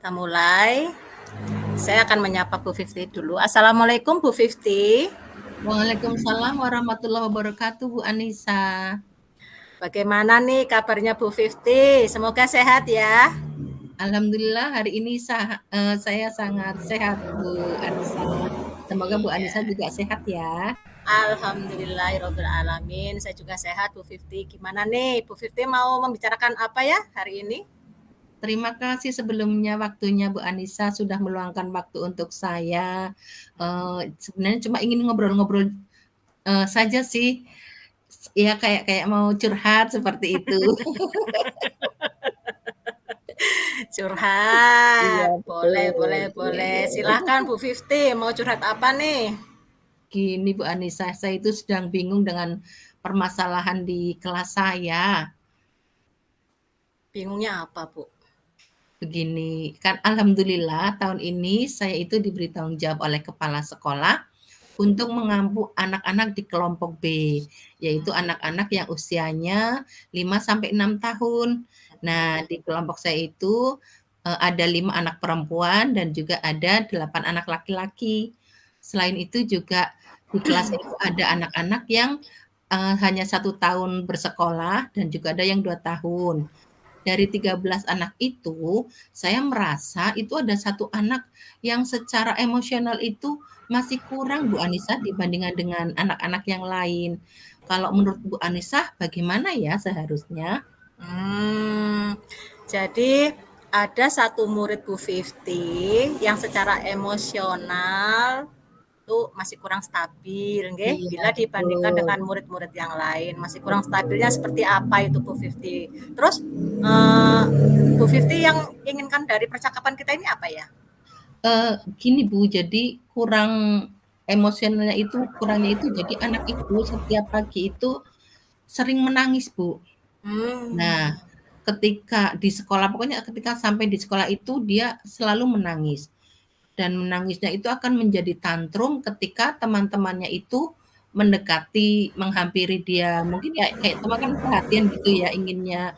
kita mulai. Saya akan menyapa Bu Fifty dulu. Assalamualaikum Bu Fifty. Waalaikumsalam warahmatullahi wabarakatuh, Bu Anissa. Bagaimana nih kabarnya Bu Fifty? Semoga sehat ya. Alhamdulillah hari ini saya sangat sehat, Bu Anissa. Semoga Bu Anissa Iya. juga sehat ya. Alhamdulillahirabbil alamin. Saya juga sehat Bu Fifty. Gimana nih Bu Fifty mau membicarakan apa ya hari ini? Terima kasih sebelumnya waktunya Bu Anissa sudah meluangkan waktu untuk saya. Sebenarnya cuma ingin ngobrol-ngobrol saja sih. Ya kayak mau curhat seperti itu. Iya, Curhat. Boleh, betul. boleh, Iya, boleh. iya. Silahkan Bu Fifty. Mau curhat apa nih? Gini Bu Anissa, saya itu sedang bingung dengan permasalahan di kelas saya. Bingungnya apa Bu? Begini, kan alhamdulillah tahun ini saya itu diberi tanggung jawab oleh kepala sekolah untuk mengampu anak-anak di kelompok B, yaitu anak-anak yang usianya 5 sampai 6 tahun. Nah, di kelompok saya itu ada 5 anak perempuan dan juga ada 8 anak laki-laki. Selain itu juga di kelas saya itu ada anak-anak yang hanya 1 tahun bersekolah dan juga ada yang 2 tahun. Dari 13 anak itu, saya merasa itu ada 1 anak yang secara emosional itu masih kurang Bu Anissa dibandingkan dengan anak-anak yang lain. Kalau menurut Bu Anissa bagaimana ya seharusnya? Jadi ada satu murid Bu Fifty yang secara emosional tuh masih kurang stabil, nggih. Iya Bila dibandingkan betul. dengan murid-murid yang lain, masih kurang stabilnya seperti apa itu Bu Fifty? Terus Bu Fifty yang inginkan dari percakapan kita ini apa ya? Gini Bu, jadi kurangnya itu jadi anak itu setiap pagi itu sering menangis Bu. Nah, Hmm, ketika sampai di sekolah itu dia selalu menangis. Dan menangisnya itu akan menjadi tantrum ketika teman-temannya itu mendekati, menghampiri dia. Mungkin ya kayak teman kan perhatian gitu ya, inginnya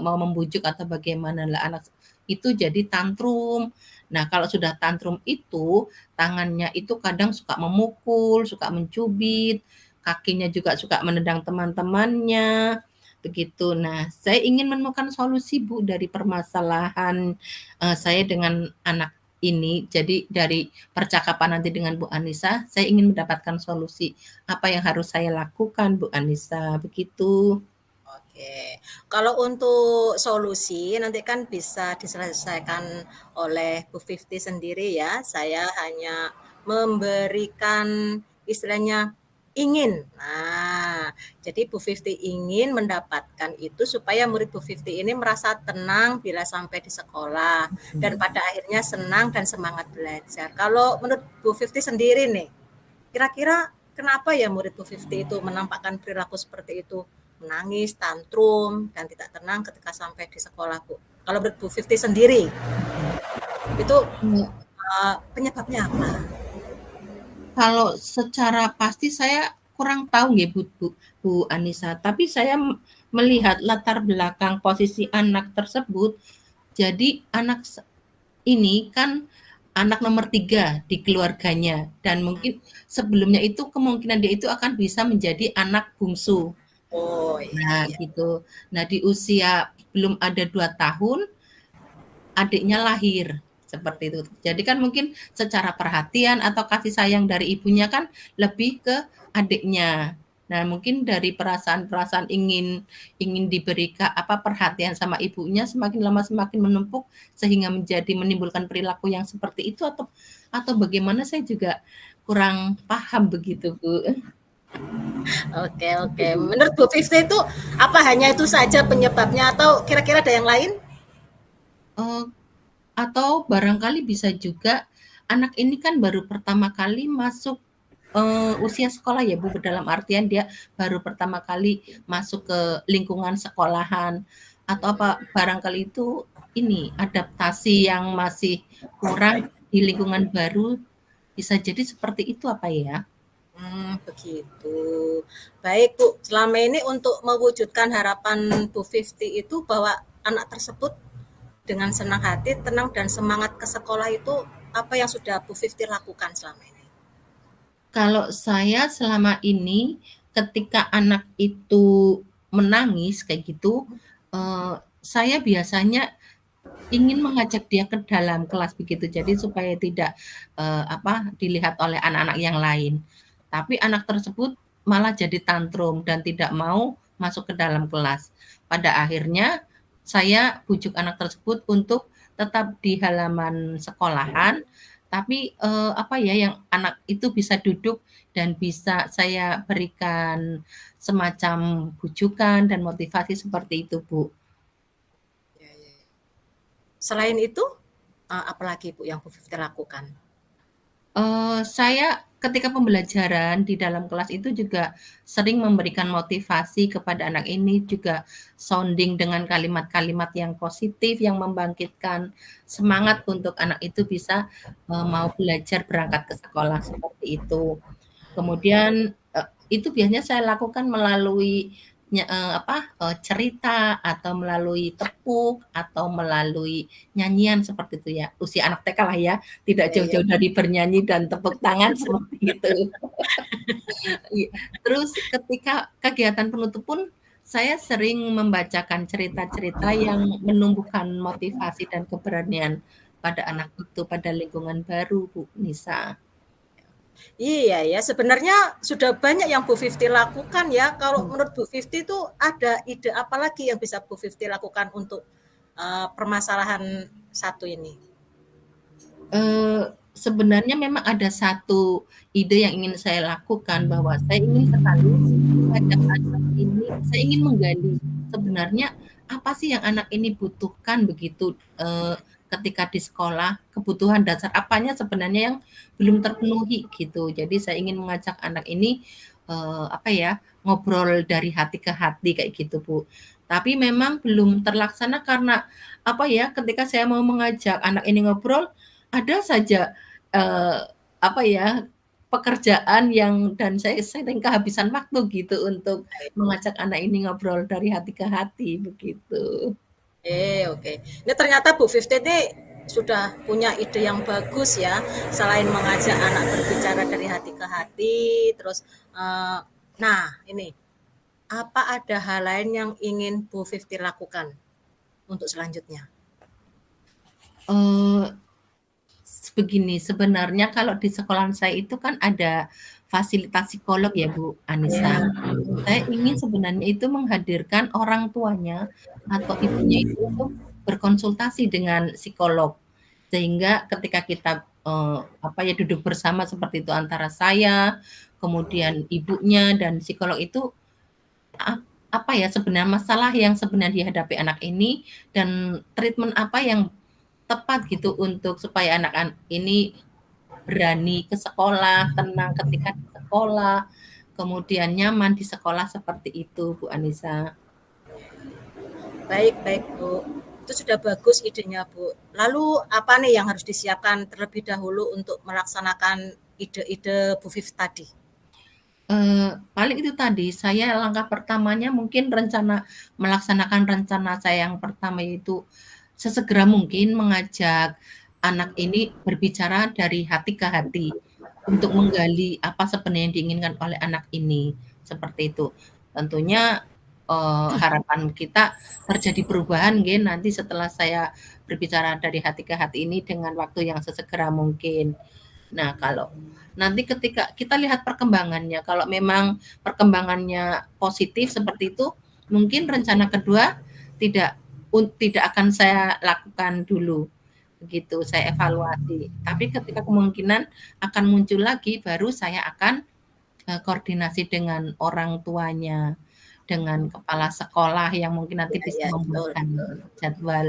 mau membujuk atau bagaimana lah anak itu jadi tantrum. Nah, kalau sudah tantrum itu, tangannya itu kadang suka memukul, suka mencubit, kakinya juga suka menendang teman-temannya, begitu. Nah, saya ingin menemukan solusi Bu dari permasalahan saya dengan anak ini. Jadi dari percakapan nanti dengan Bu Anissa, saya ingin mendapatkan solusi apa yang harus saya lakukan Bu Anissa, begitu. oke. Kalau untuk solusi nanti kan bisa diselesaikan oleh Bu Fifty sendiri ya. Saya hanya memberikan istilahnya ingin. Nah, jadi Bu Fifty ingin mendapatkan itu supaya murid Bu Fifty ini merasa tenang bila sampai di sekolah dan pada akhirnya senang dan semangat belajar. Kalau menurut Bu Fifty sendiri nih, kira-kira kenapa ya murid Bu Fifty itu menampakkan perilaku seperti itu? Menangis, tantrum, dan tidak tenang ketika sampai di sekolah, Bu. Kalau menurut Bu Fifty sendiri, itu penyebabnya apa? Kalau secara pasti saya kurang tahu ya Bu Anissa, tapi saya melihat latar belakang posisi anak tersebut, jadi anak ini kan anak nomor 3 di keluarganya dan mungkin sebelumnya itu kemungkinan dia itu akan bisa menjadi anak bungsu. Oh iya, Nah iya. gitu. Nah di usia belum ada 2 tahun, adiknya lahir, seperti itu. Jadi kan mungkin secara perhatian atau kasih sayang dari ibunya kan lebih ke adiknya. Nah, mungkin dari perasaan-perasaan ingin ingin diberi perhatian sama ibunya semakin lama semakin menumpuk sehingga menimbulkan perilaku yang seperti itu atau bagaimana saya juga kurang paham begitu, Bu. Oke, oke. Menurut Bu Fifty itu apa hanya itu saja penyebabnya atau kira-kira ada yang lain? Eee, atau barangkali bisa juga anak ini kan baru pertama kali masuk usia sekolah ya Bu, dalam artian dia baru pertama kali masuk ke lingkungan sekolahan, atau apa barangkali itu ini, adaptasi yang masih kurang di lingkungan baru, bisa jadi seperti itu apa ya? Begitu. Baik, Bu. Selama ini untuk mewujudkan harapan Bu Fifty itu bahwa anak tersebut dengan senang hati, tenang dan semangat ke sekolah itu apa yang sudah Bu Fifty lakukan selama ini? Kalau saya selama ini ketika anak itu menangis kayak gitu, saya biasanya ingin mengajak dia ke dalam kelas begitu, jadi supaya tidak, dilihat oleh anak-anak yang lain. Tapi anak tersebut malah jadi tantrum dan tidak mau masuk ke dalam kelas. Pada akhirnya saya bujuk anak tersebut untuk tetap di halaman sekolahan, tapi, yang anak itu bisa duduk dan bisa saya berikan semacam bujukan dan motivasi seperti itu, Bu. Ya, ya. Selain itu, apalagi Bu yang Bu Fifty lakukan? Saya ketika pembelajaran di dalam kelas itu juga sering memberikan motivasi kepada anak ini, juga sounding dengan kalimat-kalimat yang positif, yang membangkitkan semangat untuk anak itu bisa, mau belajar berangkat ke sekolah, seperti itu. Kemudian, itu biasanya saya lakukan melalui cerita atau melalui tepuk atau melalui nyanyian seperti itu ya. Usia anak TK lah ya, tidak Ya, ya. jauh-jauh dari bernyanyi dan tepuk tangan seperti itu. Iya. Terus ketika kegiatan penutup pun saya sering membacakan cerita-cerita yang menumbuhkan motivasi dan keberanian pada anak itu, pada lingkungan baru, Bu Nisa. Iya ya, sebenarnya sudah banyak yang Bu Fifty lakukan ya. Kalau menurut Bu Fifty itu ada ide apa lagi yang bisa Bu Fifty lakukan untuk permasalahan satu ini? Sebenarnya memang ada satu ide yang ingin saya lakukan, bahwa saya ingin sekali mengajak anak ini, saya ingin menggali sebenarnya apa sih yang anak ini butuhkan begitu, ketika di sekolah, kebutuhan dasar apanya sebenarnya yang belum terpenuhi gitu. Jadi saya ingin mengajak anak ini, ngobrol dari hati ke hati kayak gitu, Bu. Tapi memang belum terlaksana karena, ketika saya mau mengajak anak ini ngobrol, ada saja, eee, apa ya, pekerjaan yang dan saya sering kehabisan waktu gitu untuk mengajak anak ini ngobrol dari hati ke hati, begitu. Oke. Ini ternyata Bu Fifty ini sudah punya ide yang bagus ya. Selain mengajak anak berbicara dari hati ke hati, terus nah ini apa ada hal lain yang ingin Bu Fifty lakukan untuk selanjutnya? Eee, Begini, sebenarnya kalau di sekolahan saya itu kan ada fasilitas psikolog ya, Bu Anissa. Ya, Saya ingin sebenarnya itu menghadirkan orang tuanya atau ibunya itu untuk berkonsultasi dengan psikolog. Sehingga ketika kita, duduk bersama seperti itu antara saya, kemudian ibunya dan psikolog itu, sebenarnya masalah yang sebenarnya dihadapi anak ini dan treatment apa yang tepat gitu untuk supaya anak ini berani ke sekolah, tenang ketika di sekolah, kemudian nyaman di sekolah seperti itu, Bu Anissa. baik baik Bu. Itu sudah bagus idenya Bu. Lalu apa nih yang harus disiapkan terlebih dahulu untuk melaksanakan ide-ide Bu Fifty tadi? Paling itu tadi, saya langkah pertamanya mungkin melaksanakan rencana saya yang pertama yaitu sesegera mungkin mengajak anak ini berbicara dari hati ke hati, untuk menggali apa sebenarnya yang diinginkan oleh anak ini, seperti itu. Tentunya, harapan kita terjadi perubahan nggih nanti setelah saya berbicara dari hati ke hati ini dengan waktu yang sesegera mungkin. Nah, kalau nanti ketika kita lihat perkembangannya, kalau memang perkembangannya positif seperti itu, mungkin rencana kedua tidak tidak akan saya lakukan dulu, begitu, saya evaluasi. Tapi ketika kemungkinan akan muncul lagi, baru saya akan, koordinasi dengan orang tuanya, dengan kepala sekolah yang mungkin nanti Ya, bisa ya, betul, membuatkan betul. jadwal,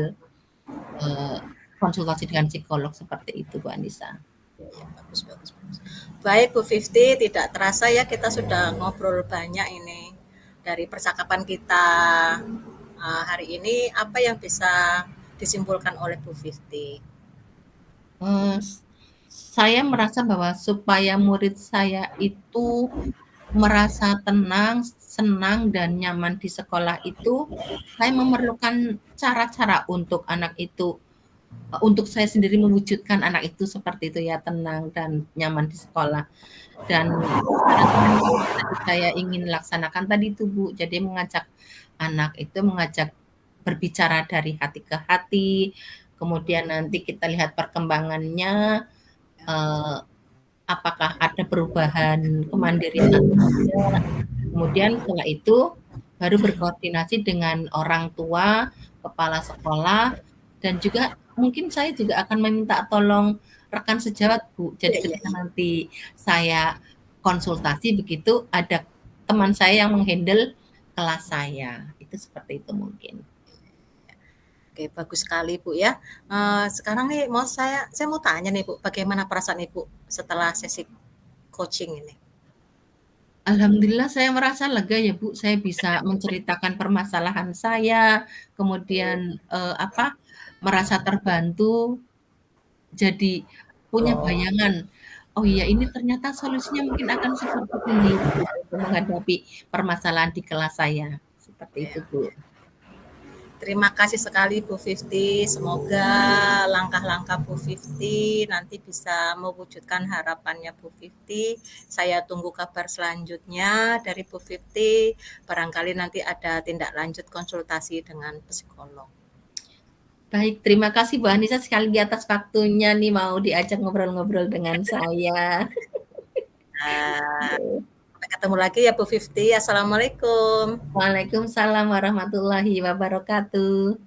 eee, konsultasi dengan psikolog, seperti itu, Bu Anissa. Ya, bagus, bagus, bagus. Baik Bu Fifty, tidak terasa ya kita sudah ngobrol banyak ini dari percakapan kita hari ini. Apa yang bisa disimpulkan oleh Bu Fifty? Eee, saya merasa bahwa supaya murid saya itu merasa tenang, senang, dan nyaman di sekolah itu, saya memerlukan cara-cara untuk anak itu, untuk saya sendiri mewujudkan anak itu seperti itu ya, tenang dan nyaman di sekolah. Dan cara-cara yang tadi saya ingin laksanakan tadi itu, Bu. Jadi mengajak anak itu berbicara dari hati ke hati, kemudian nanti kita lihat perkembangannya, eee, apakah ada perubahan kemandirian atau tidak. Kemudian setelah itu baru berkoordinasi dengan orang tua, kepala sekolah, dan juga mungkin saya juga akan meminta tolong rekan sejawat, Bu. Jadi Iya iya ketika iya. nanti saya konsultasi begitu, ada teman saya yang meng-handle kelas saya. Itu seperti itu mungkin. Oke, bagus sekali, Bu, ya. Sekarang nih saya mau tanya nih, Bu, bagaimana perasaan Ibu setelah sesi coaching ini? Alhamdulillah saya merasa lega ya, Bu, saya bisa menceritakan permasalahan saya, kemudian, merasa terbantu, jadi punya bayangan, "Oh iya ini ternyata solusinya mungkin akan seperti ini," gitu, untuk menghadapi permasalahan di kelas saya, seperti itu, Ya. Bu. Terima kasih sekali Bu Fifty. Semoga langkah-langkah Bu Fifty nanti bisa mewujudkan harapannya Bu Fifty. Saya tunggu kabar selanjutnya dari Bu Fifty. Barangkali nanti ada tindak lanjut konsultasi dengan psikolog. Baik, terima kasih Bu Anissa sekali lagi atas waktunya nih mau diajak ngobrol-ngobrol dengan saya. Nah, sampai ketemu lagi ya Bu Fifty. Assalamualaikum. Waalaikumsalam warahmatullahi wabarakatuh.